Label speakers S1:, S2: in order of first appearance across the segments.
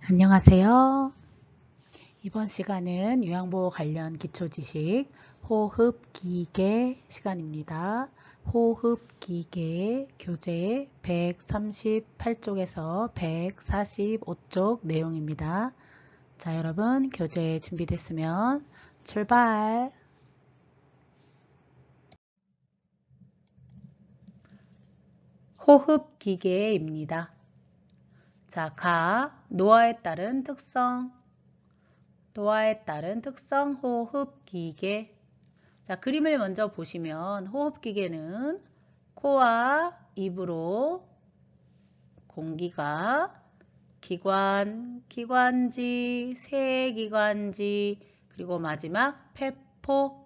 S1: 안녕하세요. 이번 시간은 요양보호 관련 기초지식 호흡기계 시간입니다. 호흡기계 교재 138쪽에서 145쪽 내용입니다. 자, 여러분 교재 준비됐으면 출발! 호흡기계입니다. 자, 노화에 따른 특성, 호흡기계. 자, 그림을 먼저 보시면 호흡기계는 코와 입으로 공기가 기관지, 세기관지, 그리고 마지막 폐포까지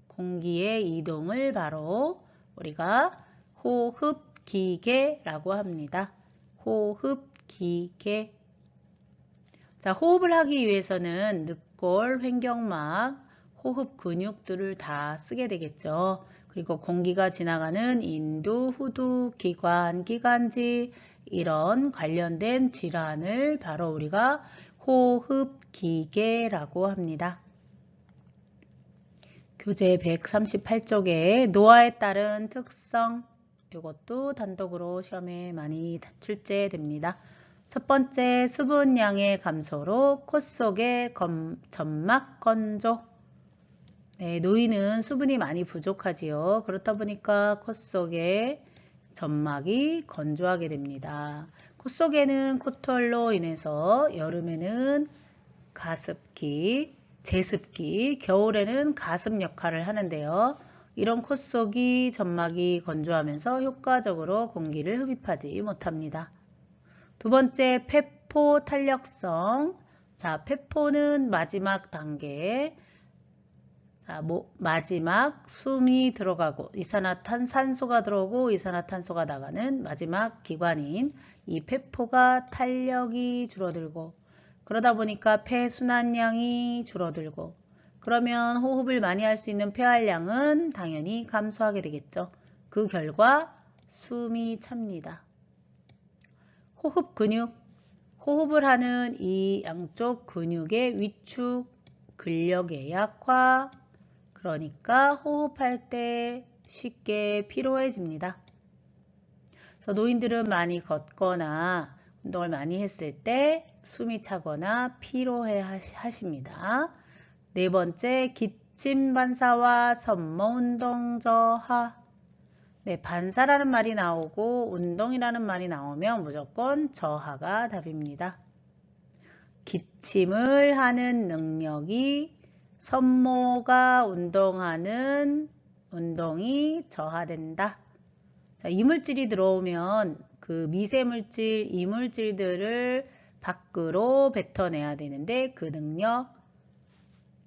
S1: 공기의 이동을 바로 우리가 호흡기계라고 합니다. 호흡기계. 자, 호흡을 하기 위해서는 늑골, 횡격막, 호흡 근육들을 다 쓰게 되겠죠. 그리고 공기가 지나가는 인두, 후두, 기관, 기관지 이런 관련된 질환을 바로 우리가 호흡기계라고 합니다. 교재 138쪽에 노화에 따른 특성, 이것도 단독으로 시험에 많이 출제됩니다. 첫 번째, 수분량의 감소로 코 속의 점막 건조. 네, 노인은 수분이 많이 부족하지요. 그렇다 보니까 코 속의 점막이 건조하게 됩니다. 코 속에는 코털로 인해서 여름에는 가습기, 제습기, 겨울에는 가습 역할을 하는데요. 이런 코 속이 점막이 건조하면서 효과적으로 공기를 흡입하지 못합니다. 두 번째, 폐포 탄력성. 자, 폐포는 마지막 단계. 자, 마지막 숨이 들어가고 산소가 들어오고 이산화탄소가 나가는 마지막 기관인 이 폐포가 탄력이 줄어들고 그러다 보니까 폐순환량이 줄어들고 그러면 호흡을 많이 할 수 있는 폐활량은 당연히 감소하게 되겠죠. 그 결과 숨이 찹니다. 호흡 근육, 호흡을 하는 이 양쪽 근육의 위축, 근력의 약화, 그러니까 호흡할 때 쉽게 피로해집니다. 그래서 노인들은 많이 걷거나 운동을 많이 했을 때 숨이 차거나 피로해 하십니다. 네 번째, 기침 반사와 섬모 운동 저하. 네, 반사라는 말이 나오고 운동이라는 말이 나오면 무조건 저하가 답입니다. 기침을 하는 능력이 섬모가 운동하는 운동이 저하된다. 자, 이물질이 들어오면 그 미세물질, 이물질들을 밖으로 뱉어내야 되는데 그 능력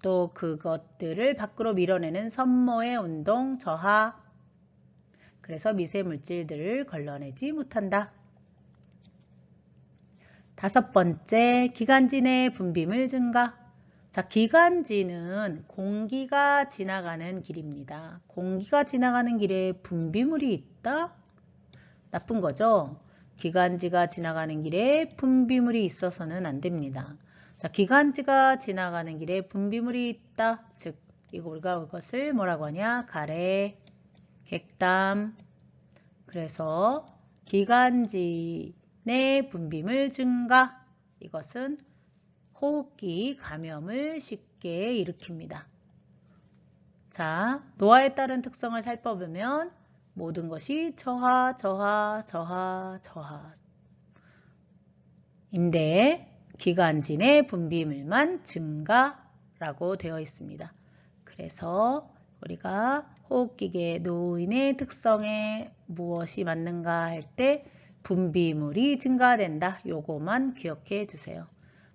S1: 또 그것들을 밖으로 밀어내는 섬모의 운동 저하. 그래서 미세물질들을 걸러내지 못한다. 다섯 번째, 기관지 내 분비물 증가. 자, 기관지는 공기가 지나가는 길입니다. 공기가 지나가는 길에 분비물이 있다? 나쁜 거죠. 기관지가 지나가는 길에 분비물이 있어서는 안 됩니다. 자, 기관지가 지나가는 길에 분비물이 있다. 즉, 우리가 이것을 뭐라고 하냐? 가래, 객담. 그래서 기관지 내 분비물 증가. 이것은 호흡기 감염을 쉽게 일으킵니다. 자, 노화에 따른 특성을 살펴보면 모든 것이 저하, 저하, 저하, 저하인데 기관지 내 분비물만 증가라고 되어 있습니다. 그래서 우리가 호흡기계 노인의 특성에 무엇이 맞는가 할 때 분비물이 증가된다. 요거만 기억해 두세요.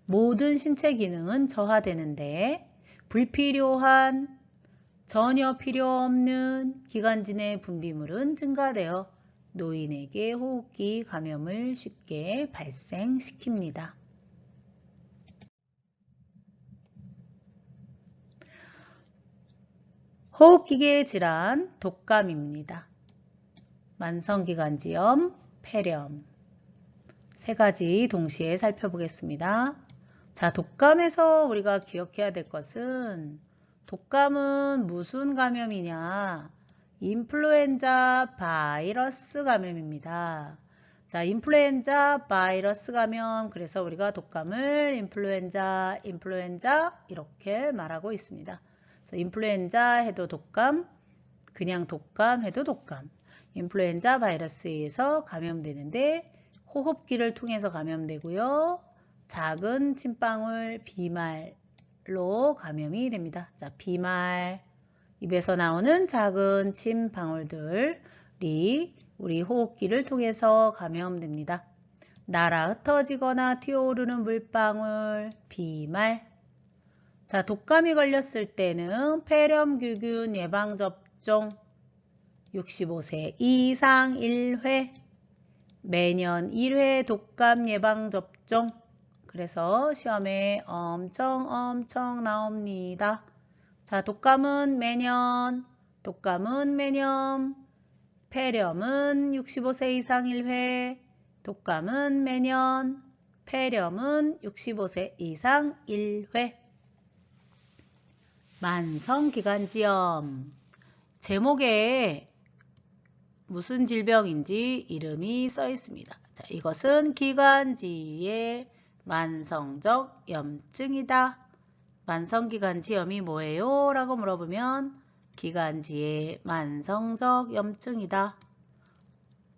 S1: 모든 신체 기능은 저하되는데 불필요한 전혀 필요 없는 기관지 내 분비물은 증가되어 노인에게 호흡기 감염을 쉽게 발생시킵니다. 호흡기계 질환 독감입니다. 만성기관지염, 폐렴. 세 가지 동시에 살펴보겠습니다. 자, 독감에서 우리가 기억해야 될 것은 독감은 무슨 감염이냐? 인플루엔자 바이러스 감염입니다. 자, 인플루엔자 바이러스 감염. 그래서 우리가 독감을 인플루엔자 이렇게 말하고 있습니다. 그래서 인플루엔자 해도 독감, 그냥 독감 해도 독감. 인플루엔자 바이러스에 의해서 감염되는데 호흡기를 통해서 감염되고요. 작은 침방울 비말로 감염이 됩니다. 자, 비말. 입에서 나오는 작은 침방울들이 우리 호흡기를 통해서 감염됩니다. 날아 흩어지거나 튀어오르는 물방울, 비말. 자, 독감이 걸렸을 때는 폐렴규균 예방접종 65세 이상 1회, 매년 1회 독감 예방접종. 그래서 시험에 엄청 나옵니다. 자, 독감은 매년, 폐렴은 65세 이상 1회, 독감은 매년, 폐렴은 65세 이상 1회. 만성기관지염. 제목에 무슨 질병인지 이름이 써 있습니다. 자, 이것은 기관지의 만성적 염증이다. 만성기관지염이 뭐예요? 라고 물어보면 기관지의 만성적 염증이다.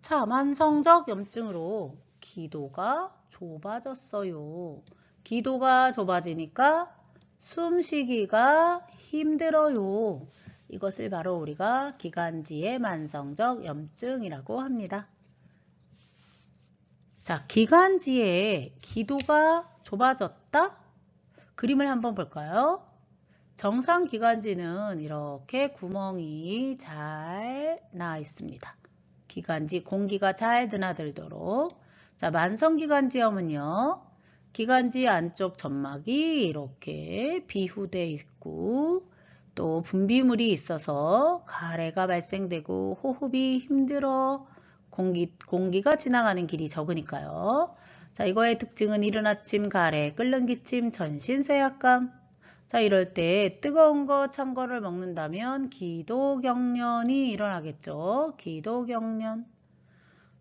S1: 자, 만성적 염증으로 기도가 좁아졌어요. 기도가 좁아지니까 숨쉬기가 힘들어요. 이것을 바로 우리가 기관지의 만성적 염증이라고 합니다. 자, 기관지의 기도가 좁아졌다? 그림을 한번 볼까요? 정상 기관지는 이렇게 구멍이 잘 나 있습니다. 기관지 공기가 잘 드나들도록. 자, 만성기관지염은요. 기관지 안쪽 점막이 이렇게 비후돼 있고 또 분비물이 있어서 가래가 발생되고 호흡이 힘들어 공기가 지나가는 길이 적으니까요. 자, 이거의 특징은 이른 아침 가래, 끓는 기침, 전신 쇠약감. 자, 이럴 때 뜨거운 거, 찬 거를 먹는다면 기도경련이 일어나겠죠. 기도경련.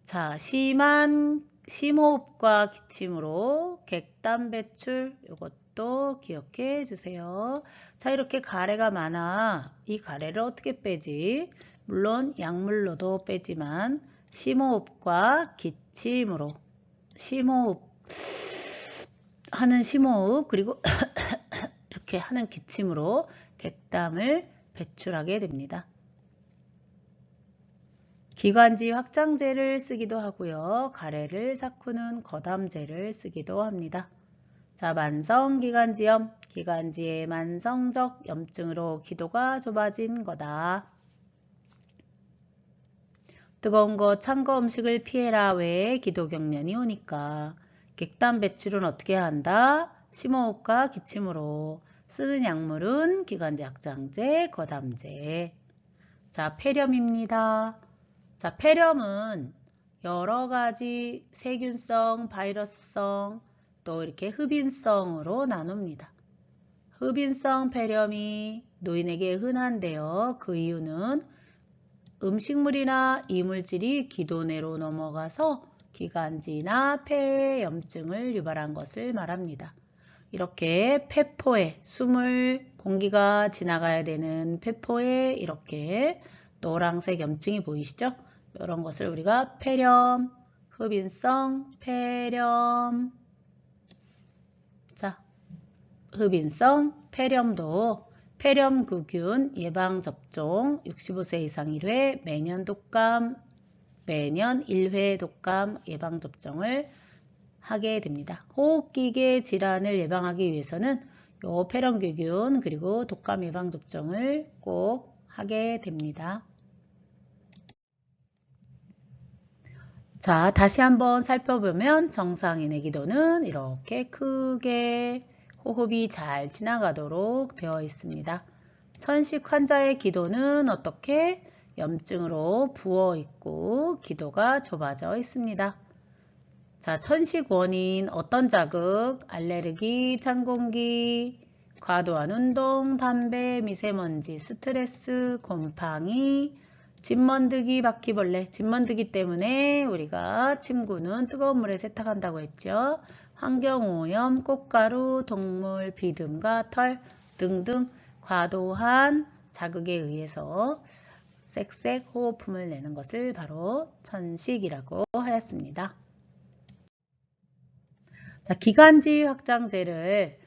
S1: 자, 심한 심호흡과 기침으로 객단 배출. 이것도 기억해 주세요. 자, 이렇게 가래가 많아. 이 가래를 어떻게 빼지? 물론 약물로도 빼지만 심호흡과 기침으로 심호흡 그리고 이렇게 하는 기침으로 객담을 배출하게 됩니다. 기관지 확장제를 쓰기도 하고요. 가래를 삭히는 거담제를 쓰기도 합니다. 자, 만성기관지염, 기관지의 만성적 염증으로 기도가 좁아진 거다. 뜨거운 거, 찬 거 음식을 피해라. 왜? 기도경련이 오니까. 객단 배출은 어떻게 한다? 심호흡과 기침으로. 쓰는 약물은 기관지 확장제, 거담제. 자, 폐렴입니다. 자, 폐렴은 여러 가지 세균성, 바이러스성, 또 이렇게 흡인성으로 나눕니다. 흡인성 폐렴이 노인에게 흔한데요. 그 이유는 음식물이나 이물질이 기도 내로 넘어가서 기관지나 폐에 염증을 유발한 것을 말합니다. 이렇게 폐포에 공기가 지나가야 되는 폐포에 이렇게 노란색 염증이 보이시죠? 이런 것을 우리가 폐렴, 흡인성 폐렴. 자, 흡인성 폐렴도 폐렴구균 예방접종 65세 이상 1회 매년 1회 독감 예방접종을 하게 됩니다. 호흡기계 질환을 예방하기 위해서는 요 폐렴규균 그리고 독감 예방접종을 꼭 하게 됩니다. 자, 다시 한번 살펴보면 정상인의 기도는 이렇게 크게 호흡이 잘 지나가도록 되어 있습니다. 천식 환자의 기도는 어떻게? 염증으로 부어 있고 기도가 좁아져 있습니다. 자, 천식 원인 어떤 자극? 알레르기, 찬 공기, 과도한 운동, 담배, 미세먼지, 스트레스, 곰팡이, 집먼드기, 바퀴벌레. 집먼드기 때문에 우리가 침구는 뜨거운 물에 세탁한다고 했죠. 환경오염, 꽃가루, 동물, 비듬과 털 등등 과도한 자극에 의해서 쌕쌕 호흡품을 내는 것을 바로 천식이라고 하였습니다. 자, 기관지 확장제를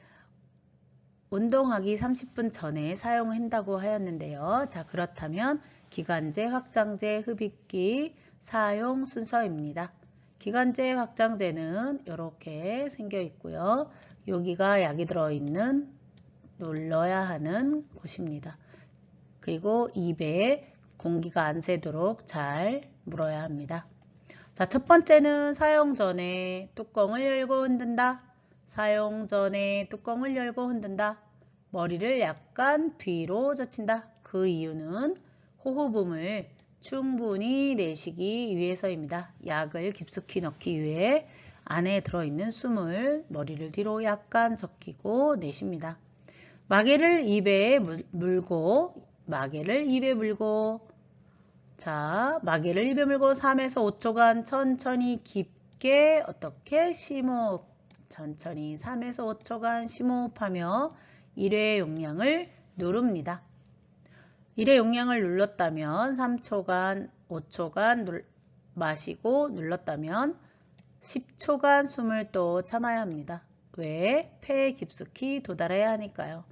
S1: 운동하기 30분 전에 사용한다고 하였는데요. 자, 그렇다면 기관지 확장제 흡입기 사용 순서입니다. 기관지 확장제는 이렇게 생겨 있고요. 여기가 약이 들어있는 눌러야 하는 곳입니다. 그리고 입에 공기가 안 새도록 잘 물어야 합니다. 자, 첫 번째는 사용 전에 뚜껑을 열고 흔든다. 사용 전에 뚜껑을 열고 흔든다. 머리를 약간 뒤로 젖힌다. 그 이유는 호흡음을 충분히 내쉬기 위해서입니다. 약을 깊숙이 넣기 위해 안에 들어있는 숨을 머리를 뒤로 약간 적히고 내쉽니다. 마개를 입에 물고 자, 마개를 입에 물고 3에서 5초간 천천히 깊게 어떻게 심호흡 천천히 3에서 5초간 심호흡하며 1회 용량을 누릅니다. 1회 용량을 눌렀다면 3초간 5초간 마시고 눌렀다면 10초간 숨을 또 참아야 합니다. 왜? 폐에 깊숙이 도달해야 하니까요.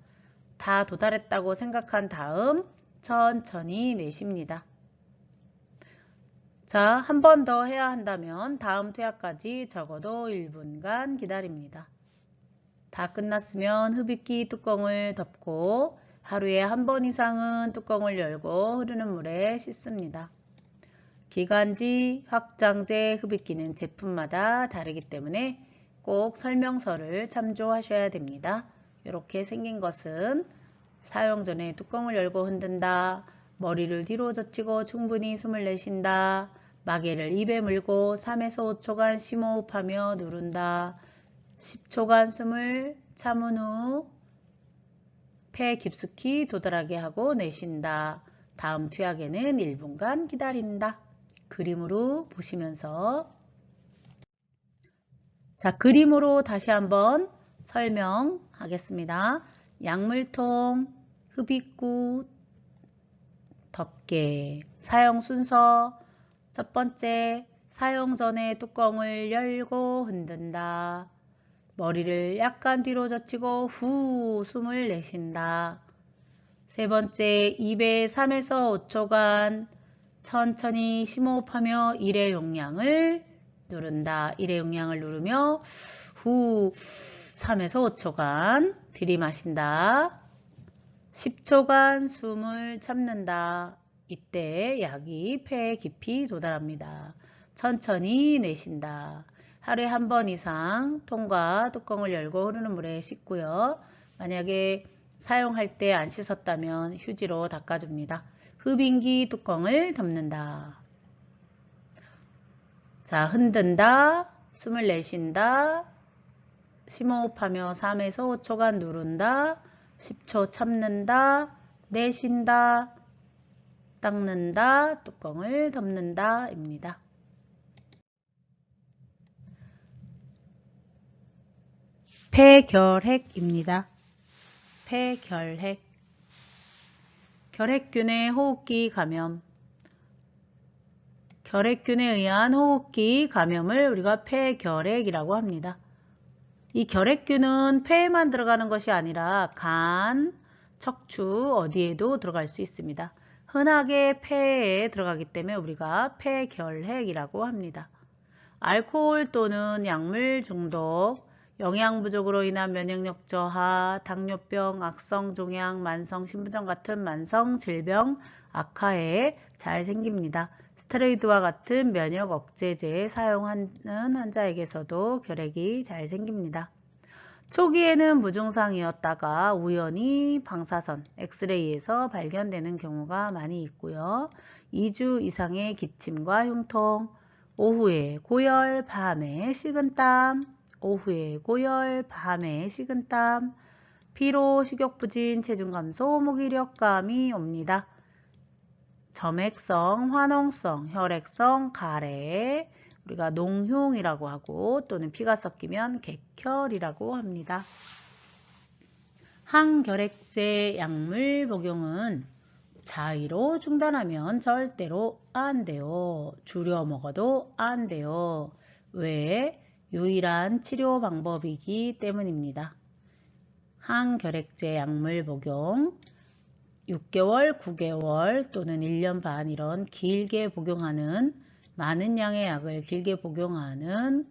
S1: 다 도달했다고 생각한 다음 천천히 내쉽니다. 자, 한 번 더 해야 한다면 다음 투약까지 적어도 1분간 기다립니다. 다 끝났으면 흡입기 뚜껑을 덮고 하루에 한 번 이상은 뚜껑을 열고 흐르는 물에 씻습니다. 기관지 확장제 흡입기는 제품마다 다르기 때문에 꼭 설명서를 참조하셔야 됩니다. 이렇게 생긴 것은 사용 전에 뚜껑을 열고 흔든다. 머리를 뒤로 젖히고 충분히 숨을 내쉰다. 마개를 입에 물고 3에서 5초간 심호흡하며 누른다. 10초간 숨을 참은 후 폐 깊숙이 도달하게 하고 내쉰다. 다음 투약에는 1분간 기다린다. 그림으로 보시면서 자, 그림으로 다시 한번 설명하겠습니다. 약물통, 흡입구, 덮개, 사용 순서 첫 번째, 사용 전에 뚜껑을 열고 흔든다. 머리를 약간 뒤로 젖히고 후 숨을 내쉰다. 세 번째, 입에 3에서 5초간 천천히 심호흡하며 1회 용량을 누른다. 1회 용량을 누르며 후 3에서 5초간 들이마신다. 10초간 숨을 참는다. 이때 약이 폐에 깊이 도달합니다. 천천히 내쉰다. 하루에 한 번 이상 통과 뚜껑을 열고 흐르는 물에 씻고요. 만약에 사용할 때 안 씻었다면 휴지로 닦아줍니다. 흡입기 뚜껑을 덮는다. 자, 흔든다. 숨을 내쉰다. 심호흡하며 3에서 5초간 누른다. 10초 참는다. 내쉰다. 닦는다. 뚜껑을 덮는다 입니다. 폐결핵입니다. 폐결핵. 결핵균의 호흡기 감염. 결핵균에 의한 호흡기 감염을 우리가 폐결핵이라고 합니다. 이 결핵균은 폐에만 들어가는 것이 아니라 간, 척추 어디에도 들어갈 수 있습니다. 흔하게 폐에 들어가기 때문에 우리가 폐결핵이라고 합니다. 알코올 또는 약물 중독, 영양 부족으로 인한 면역력 저하, 당뇨병, 악성 종양, 만성 신부전 같은 만성 질병 악화에 잘 생깁니다. 스테로이드와 같은 면역 억제제 사용하는 환자에게서도 결핵이 잘 생깁니다. 초기에는 무증상이었다가 우연히 방사선, 엑스레이에서 발견되는 경우가 많이 있고요. 2주 이상의 기침과 흉통, 오후에 고열, 밤에 식은땀. 오후에 고열, 밤에 식은땀. 피로, 식욕부진, 체중 감소, 무기력감이 옵니다. 점액성, 화농성, 혈액성, 가래, 우리가 농흉이라고 하고 또는 피가 섞이면 객혈이라고 합니다. 항결핵제 약물 복용은 자의로 중단하면 절대로 안 돼요. 줄여 먹어도 안 돼요. 왜? 유일한 치료 방법이기 때문입니다. 항결핵제 약물 복용 6개월, 9개월 또는 1년 반 이런 길게 복용하는 많은 양의 약을 길게 복용하는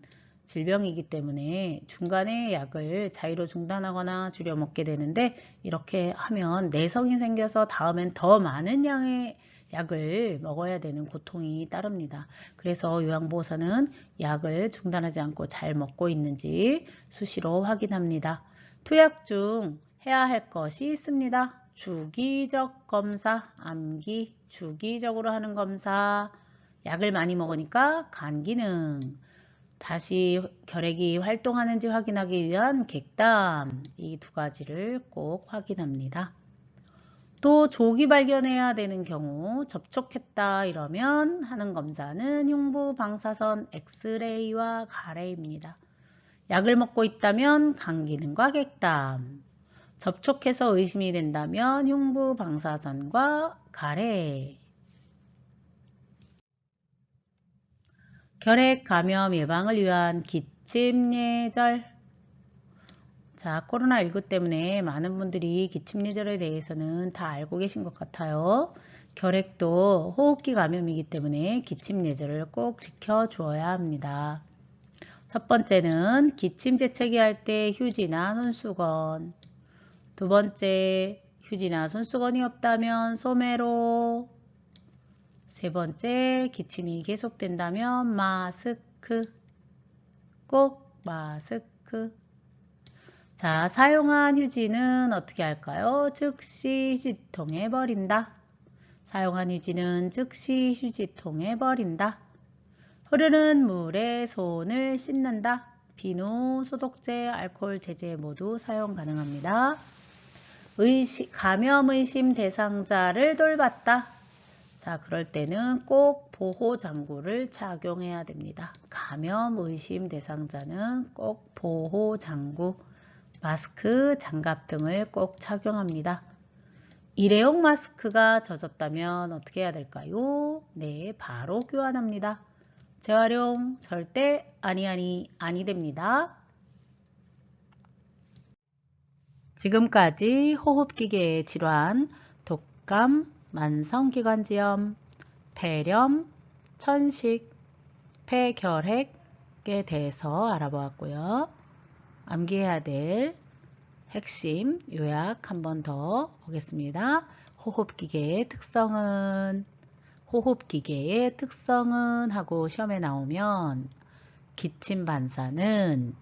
S1: 질병이기 때문에 중간에 약을 자의로 중단하거나 줄여 먹게 되는데 이렇게 하면 내성이 생겨서 다음엔 더 많은 양의 약을 먹어야 되는 고통이 따릅니다. 그래서 요양보호사는 약을 중단하지 않고 잘 먹고 있는지 수시로 확인합니다. 투약 중 해야 할 것이 있습니다. 주기적 검사, 암기, 주기적으로 하는 검사, 약을 많이 먹으니까 간 기능, 다시 결핵이 활동하는지 확인하기 위한 객담, 이 두 가지를 꼭 확인합니다. 또 조기 발견해야 되는 경우 접촉했다 이러면 하는 검사는 흉부 방사선 엑스레이와 가래입니다. 약을 먹고 있다면 간 기능과 객담, 접촉해서 의심이 된다면 흉부 방사선과 가래. 결핵 감염 예방을 위한 기침 예절. 자, 코로나19 때문에 많은 분들이 기침 예절에 대해서는 다 알고 계신 것 같아요. 결핵도 호흡기 감염이기 때문에 기침 예절을 꼭 지켜주어야 합니다. 첫 번째는 기침 재채기 할 때 휴지나 손수건. 두 번째, 휴지나 손수건이 없다면 소매로. 세 번째, 기침이 계속된다면 마스크. 꼭 마스크. 자, 사용한 휴지는 어떻게 할까요? 즉시 휴지통에 버린다. 사용한 휴지는 즉시 휴지통에 버린다. 흐르는 물에 손을 씻는다. 비누, 소독제, 알코올 제제 모두 사용 가능합니다. 감염 의심 대상자를 돌봤다. 자, 그럴 때는 꼭 보호장구를 착용해야 됩니다. 감염 의심 대상자는 꼭 보호장구, 마스크, 장갑 등을 꼭 착용합니다. 일회용 마스크가 젖었다면 어떻게 해야 될까요? 네, 바로 교환합니다. 재활용 절대 아니 됩니다. 지금까지 호흡기계 질환, 독감, 만성기관지염, 폐렴, 천식, 폐결핵에 대해서 알아보았고요. 암기해야 될 핵심 요약 한 번 더 보겠습니다. 호흡기계의 특성은 하고 시험에 나오면 기침 반사는,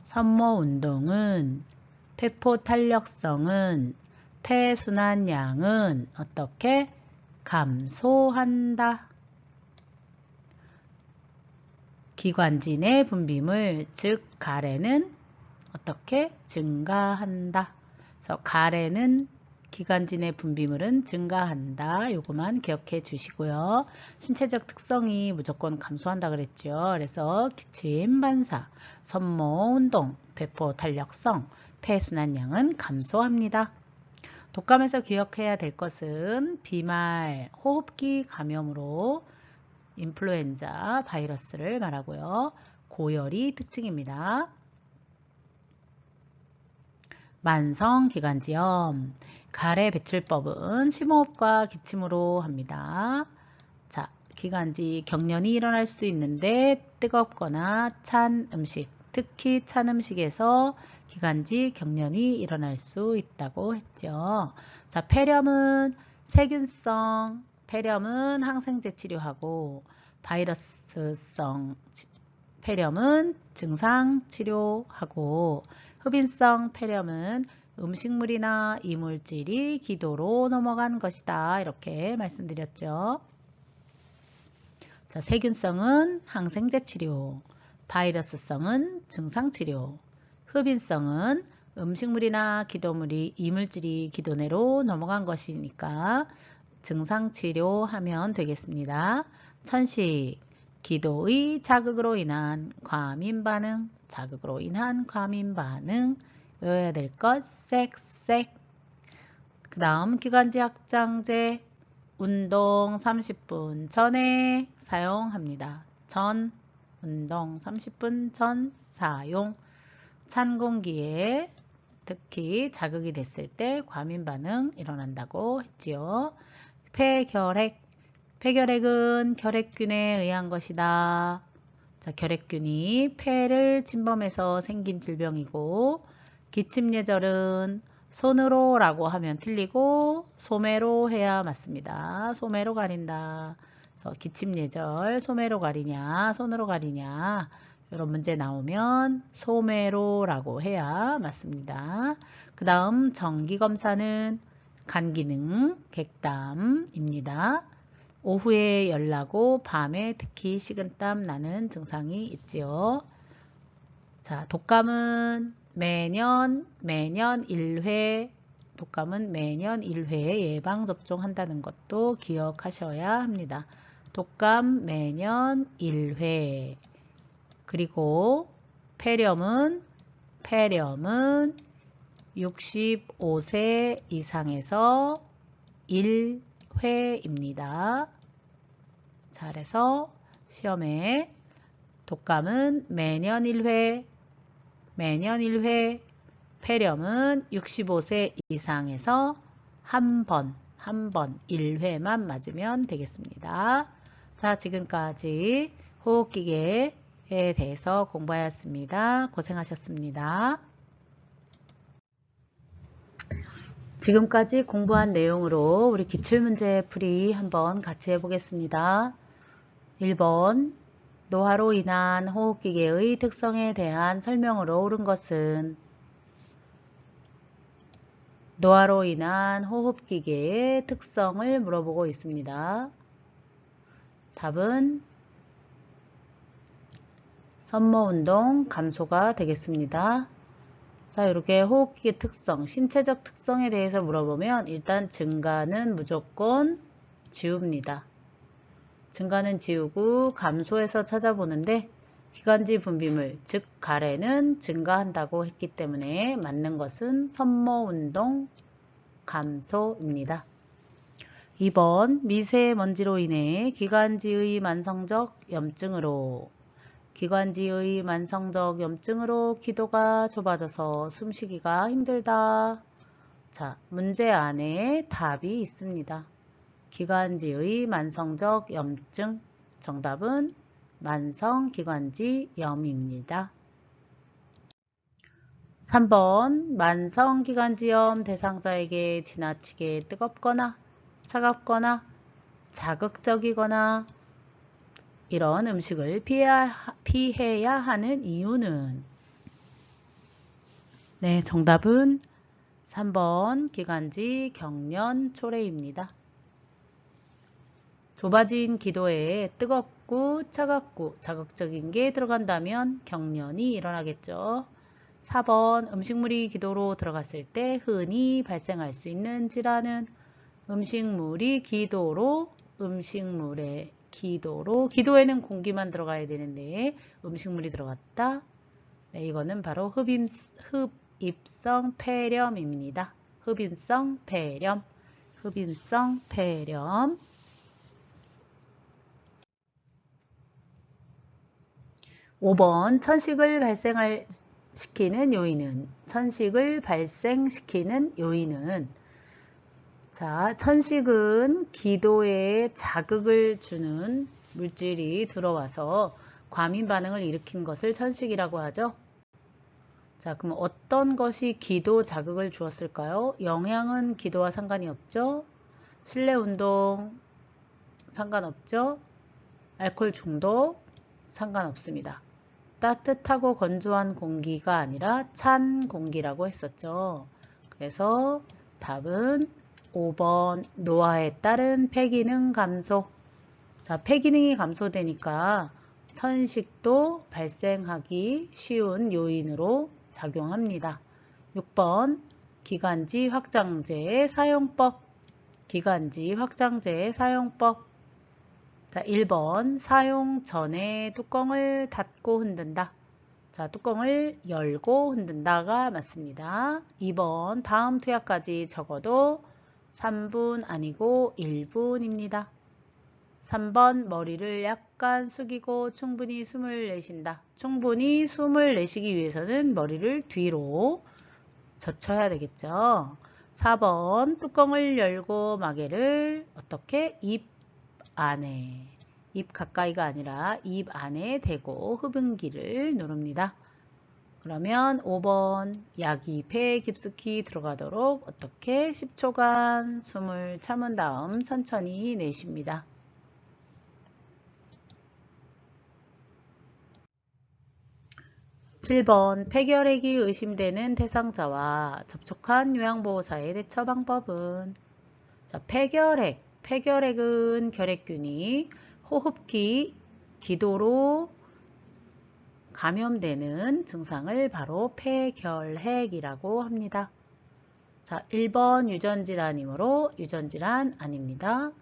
S1: 섬모 운동은, 폐포 탄력성은, 폐순환량은 어떻게 감소한다. 기관지 내 분비물, 즉 가래는 어떻게 증가한다. 그래서 가래는 기관지 내 분비물은 증가한다. 요거만 기억해 주시고요. 신체적 특성이 무조건 감소한다 그랬죠. 그래서 기침 반사, 섬모 운동, 폐포 탄력성, 폐순환량은 감소합니다. 독감에서 기억해야 될 것은 비말, 호흡기 감염으로 인플루엔자 바이러스를 말하고요. 고열이 특징입니다. 만성기관지염, 가래 배출법은 심호흡과 기침으로 합니다. 자, 기관지 경련이 일어날 수 있는데 뜨겁거나 찬 음식, 특히 찬 음식에서 기관지 경련이 일어날 수 있다고 했죠. 자, 폐렴은 세균성, 폐렴은 항생제 치료하고 바이러스성 폐렴은 증상 치료하고 흡인성 폐렴은 음식물이나 이물질이 기도로 넘어간 것이다. 이렇게 말씀드렸죠. 자, 세균성은 항생제 치료, 바이러스성은 증상 치료, 흡인성은 음식물이나 기도물이 이물질이 기도 내로 넘어간 것이니까 증상 치료하면 되겠습니다. 천식, 기도의 자극으로 인한 과민 반응, 자극으로 인한 과민 반응, 외워야 될 것, 쌕쌕. 그 다음 기관지 확장제, 운동 30분 전에 사용합니다. 전, 운동 30분 전 사용. 찬 공기에 특히 자극이 됐을 때 과민 반응 일어난다고 했지요. 폐결핵. 폐결핵은 결핵균에 의한 것이다. 자, 결핵균이 폐를 침범해서 생긴 질병이고, 기침예절은 손으로 라고 하면 틀리고 소매로 해야 맞습니다. 소매로 가린다. 그래서 기침예절 소매로 가리냐 손으로 가리냐 이런 문제 나오면 소매로 라고 해야 맞습니다. 그 다음 정기검사는 간기능, 객담입니다. 오후에 열나고 밤에 특히 식은땀 나는 증상이 있지요. 자, 독감은 매년 1회, 독감은 매년 1회 예방접종한다는 것도 기억하셔야 합니다. 독감 매년 1회. 그리고 폐렴은 65세 이상에서 1회입니다. 자, 그래서 시험에 독감은 매년 1회, 폐렴은 65세 이상에서 한 번 1회만 맞으면 되겠습니다. 자, 지금까지 호흡기계에 대해서 공부하였습니다. 고생하셨습니다. 지금까지 공부한 내용으로 우리 기출문제 풀이 한번 같이 해보겠습니다. 1번 노화로 인한 호흡기계의 특성에 대한 설명으로 옳은 것은 노화로 인한 호흡기계의 특성을 물어보고 있습니다. 답은 섬모운동 감소가 되겠습니다. 자, 이렇게 호흡기계 특성, 신체적 특성에 대해서 물어보면 일단 증가는 무조건 지웁니다. 증가는 지우고 감소해서 찾아보는데 기관지 분비물, 즉 가래는 증가한다고 했기 때문에 맞는 것은 섬모운동 감소입니다. 2번 미세먼지로 인해 기관지의 만성적 염증으로 기도가 좁아져서 숨쉬기가 힘들다. 자, 문제 안에 답이 있습니다. 기관지의 만성적 염증, 정답은 만성기관지염입니다. 3번 만성기관지염 대상자에게 지나치게 뜨겁거나 차갑거나 자극적이거나 이런 음식을 피해야 하는 이유는 네, 정답은 3번 기관지 경련 초래입니다. 좁아진 기도에 뜨겁고 차갑고 자극적인 게 들어간다면 경련이 일어나겠죠. 4번 음식물이 기도로 들어갔을 때 흔히 발생할 수 있는 질환은 기도에는 공기만 들어가야 되는데 음식물이 들어갔다. 네, 이거는 바로 흡입성 폐렴입니다. 흡입성 폐렴. 5번 천식을 발생시키는 요인은 자, 천식은 기도에 자극을 주는 물질이 들어와서 과민 반응을 일으킨 것을 천식이라고 하죠. 자, 그럼 어떤 것이 기도 자극을 주었을까요? 영양은 기도와 상관이 없죠. 실내 운동 상관없죠. 알코올 중독 상관없습니다. 따뜻하고 건조한 공기가 아니라 찬 공기라고 했었죠. 그래서 답은 5번 노화에 따른 폐기능 감소. 자, 폐기능이 감소되니까 천식도 발생하기 쉬운 요인으로 작용합니다. 6번 기관지 확장제의 사용법. 기관지 확장제의 사용법. 자, 1번 사용 전에 뚜껑을 닫고 흔든다. 자, 뚜껑을 열고 흔든다가 맞습니다. 2번 다음 투약까지 적어도 3분 아니고 1분입니다. 3번 머리를 약간 숙이고 충분히 숨을 내쉰다. 충분히 숨을 내쉬기 위해서는 머리를 뒤로 젖혀야 되겠죠. 4번 뚜껑을 열고 마개를 어떻게? 입 안에, 입 가까이가 아니라 입 안에 대고 흡음기를 누릅니다. 그러면 5번 약이 폐에 깊숙이 들어가도록 어떻게? 10초간 숨을 참은 다음 천천히 내쉽니다. 7번 폐결핵이 의심되는 대상자와 접촉한 요양보호사의 대처 방법은. 자, 폐결핵은 결핵균이 호흡기, 기도로 감염되는 증상을 바로 폐결핵이라고 합니다. 자, 1번 유전질환이므로 유전질환 아닙니다.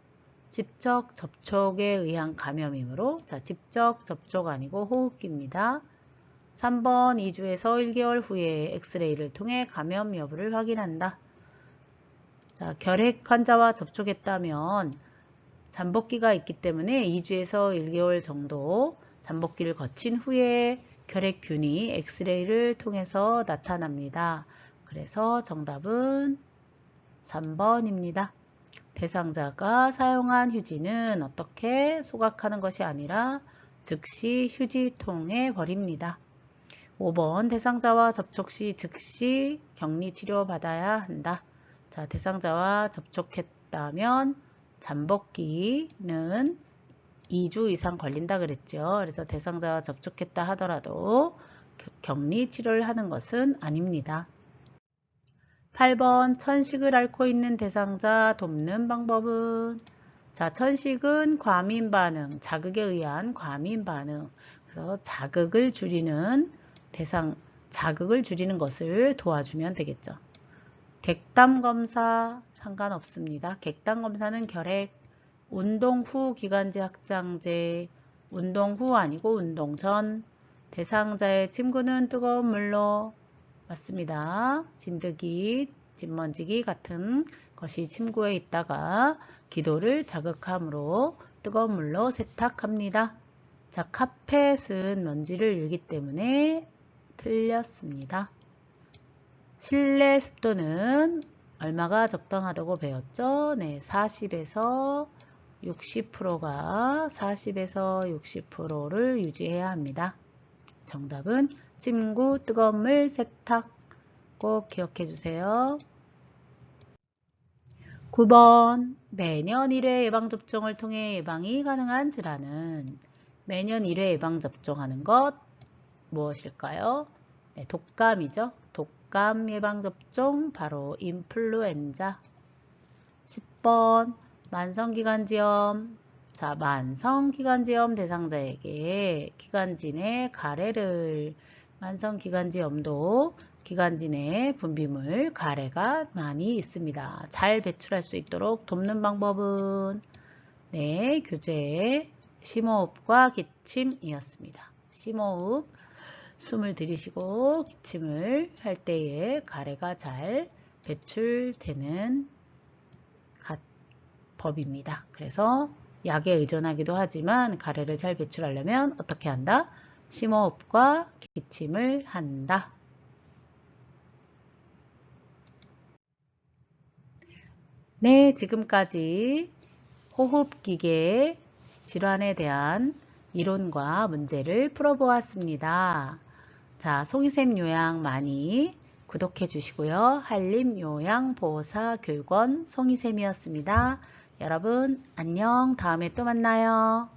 S1: 직접 접촉에 의한 감염이므로 자, 직접 접촉 아니고 호흡기입니다. 3번 2주에서 1개월 후에 엑스레이를 통해 감염 여부를 확인한다. 자, 결핵 환자와 접촉했다면 잠복기가 있기 때문에 2주에서 1개월 정도 잠복기를 거친 후에 결핵균이 엑스레이를 통해서 나타납니다. 그래서 정답은 3번입니다. 대상자가 사용한 휴지는 어떻게 소각하는 것이 아니라 즉시 휴지통에 버립니다. 5번 대상자와 접촉 시 즉시 격리치료 받아야 한다. 자, 대상자와 접촉했다면 잠복기는 2주 이상 걸린다 그랬죠. 그래서 대상자와 접촉했다 하더라도 격리치료를 하는 것은 아닙니다. 8번 천식을 앓고 있는 대상자 돕는 방법은. 자, 천식은 과민 반응, 자극에 의한 과민 반응. 그래서 자극을 줄이는 것을 도와주면 되겠죠. 객담 검사 상관없습니다. 객담 검사는 결핵, 운동 후 기관지 확장제, 운동 후 아니고 운동 전, 대상자의 침구는 뜨거운 물로 맞습니다. 진드기, 진먼지기 같은 것이 침구에 있다가 기도를 자극함으로 뜨거운 물로 세탁합니다. 자, 카펫은 먼지를 일기 때문에 틀렸습니다. 실내 습도는 얼마가 적당하다고 배웠죠? 네, 40에서 60%를 유지해야 합니다. 정답은 침구, 뜨거운 물, 세탁 꼭 기억해 주세요. 9번 매년 1회 예방접종을 통해 예방이 가능한 질환은. 매년 1회 예방접종하는 것 무엇일까요? 네, 독감이죠. 독감 예방접종 바로 인플루엔자. 10번 만성기관지염. 자, 만성기관지염 대상자에게 기관지 내 가래를, 만성기관지염도 기관지 내 분비물, 가래가 많이 있습니다. 잘 배출할 수 있도록 돕는 방법은 네, 교재 심호흡과 기침이었습니다. 심호흡, 숨을 들이쉬고 기침을 할 때에 가래가 잘 배출되는 법입니다. 그래서 약에 의존하기도 하지만 가래를 잘 배출하려면 어떻게 한다? 심호흡과 기침을 한다. 네, 지금까지 호흡기계 질환에 대한 이론과 문제를 풀어보았습니다. 자, 송이쌤 요양 많이 구독해 주시고요. 한림요양보호사교육원 송이쌤이었습니다. 여러분 안녕. 다음에 또 만나요.